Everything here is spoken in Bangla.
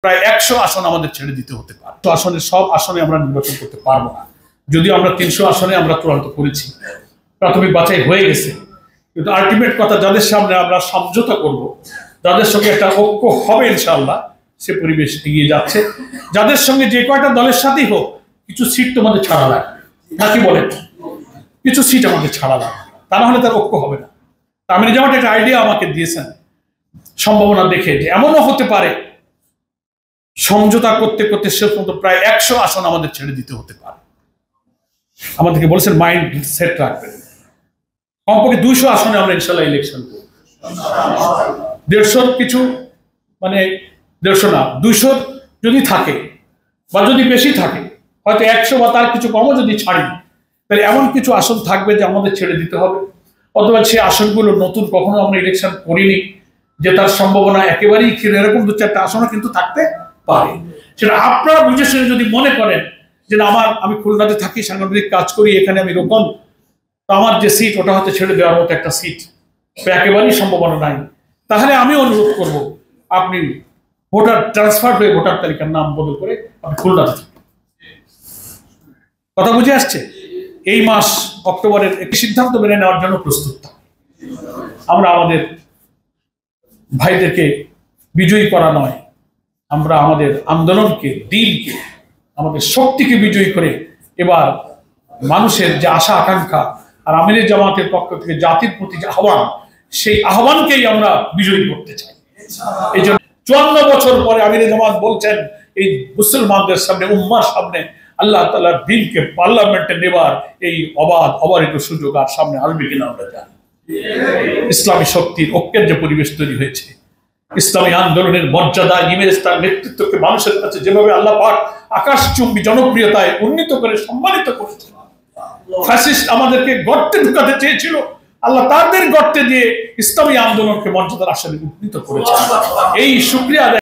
প্রায় 100 আসন আমাদের ছেড়ে দিতে হতে পারে। তো আসলে সব আসনে আমরা নির্বাচন করতে পারবো না, যদিও আমরা 300 আসনে আমরা চূড়ান্ত করেছি, প্রাথমিক বাছাই হয়ে গেছে। কিন্তু আলটিমেট কথা, যাদের সামনে আমরা সমঝোতা করব, যাদের সঙ্গে একটা ঐক্য হবে ইনশাআল্লাহ, সে পরিবেশ এগিয়ে যাচ্ছে। যাদের সঙ্গে যে কয়টা দলের সাথেই হোক, কিছু সিট তোমাদের ছাড়া লাগবে, নাকি বলেন? কিছু সিট আমাদের ছাড়া লাগবে, তা না হলে তার ঐক্য হবে না। আমির জামাত একটা আইডিয়া আমাকে দিয়েছেন সম্ভাবনা দেখে, যে এমনও হতে পারে সমঝোতা করতে করতে শেষ পর্যন্ত প্রায় 100 আসন আমাদের ছেড়ে দিতে হতে পারে। আমাদেরকে বলেছেন মাইন্ড সেট রাখবেন, কমপক্ষে 200 আসনে আমরা ইনশাল্লাহ ইলেকশন করব। 150 কিছু, মানে 150 না, 200 যদি থাকে বা যদি বেশি থাকে, হয়তো 100 বা তার কিছু কমও যদি ছাড়ি, তাহলে এমন কিছু আসন থাকবে যে আমাদের ছেড়ে দিতে হবে। অথবা সেই আসনগুলো নতুন কখনো আমরা ইলেকশন করিনি, যে তার সম্ভাবনা একেবারেই ক্ষীণ, এরকম 2-4টা আসনও কিন্তু থাকতে পারে। সেটা আপনারা বুঝে শুনে যদি মনে করেন যে আমি খুলনাতে থাকি, সাংগঠনিক কাজ করি, এখানে আমি রোপণ, তো আমার যে সিট ওটা হয়তো ছেড়ে দেওয়ার মতো একটা সিট একেবারেই সম্ভাবনা নাই, তাহলে আমি অনুরোধ করব আপনি ভোটার ট্রান্সফার হয়ে ভোটার তালিকার নাম বদল করে আপনি খুলনাতে থাকেন। কথা বুঝে আসছে? এই মাস অক্টোবরের একটি সিদ্ধান্ত মেনে নেওয়ার জন্য প্রস্তুত থাকি। আমরা আমাদের ভাইদেরকে বিজয়ী করা নয়, আমরা আমাদের আন্দোলনকে, দিনকে, আমাদের শক্তিকে বিজয়ী করে এবার মানুষের যে আশা আকাঙ্ক্ষা আর আমিরের জামাতের পক্ষ থেকে জাতির প্রতি যে আহ্বান, সেই আহ্বানকেই আমরা বিজয়ী করতে চাই। এই জন্য 54 বছর পরে আমিরের জামাত বলছেন এই মুসলমানদের সামনে, উম্মার সামনে আল্লাহ তাআলার দ্বীনকে পার্লামেন্টে নেবার এই অবারিত সুযোগ আর সামনে আসবে কিনা আমরা জানি। ইসলামী শক্তির ঐক্যের যে পরিবেশ তৈরি হয়েছে, ইসলামী আন্দোলনের মর্যাদা, ইমেজ, তার নেতৃত্বকে মানুষের কাছে যেভাবে আল্লাহ পাক আকাশচুম্বী জনপ্রিয়তায় উন্নীত করে সম্মানিত করেছেন। ফ্যাসিস্ট আমাদেরকে গর্তে ঢুকাতে চেয়েছিল, আল্লাহ তাদের গর্তে দিয়ে ইসলামী আন্দোলনকে মর্যাদার আসনে উন্নীত করেছেন। এই শুকরিয়া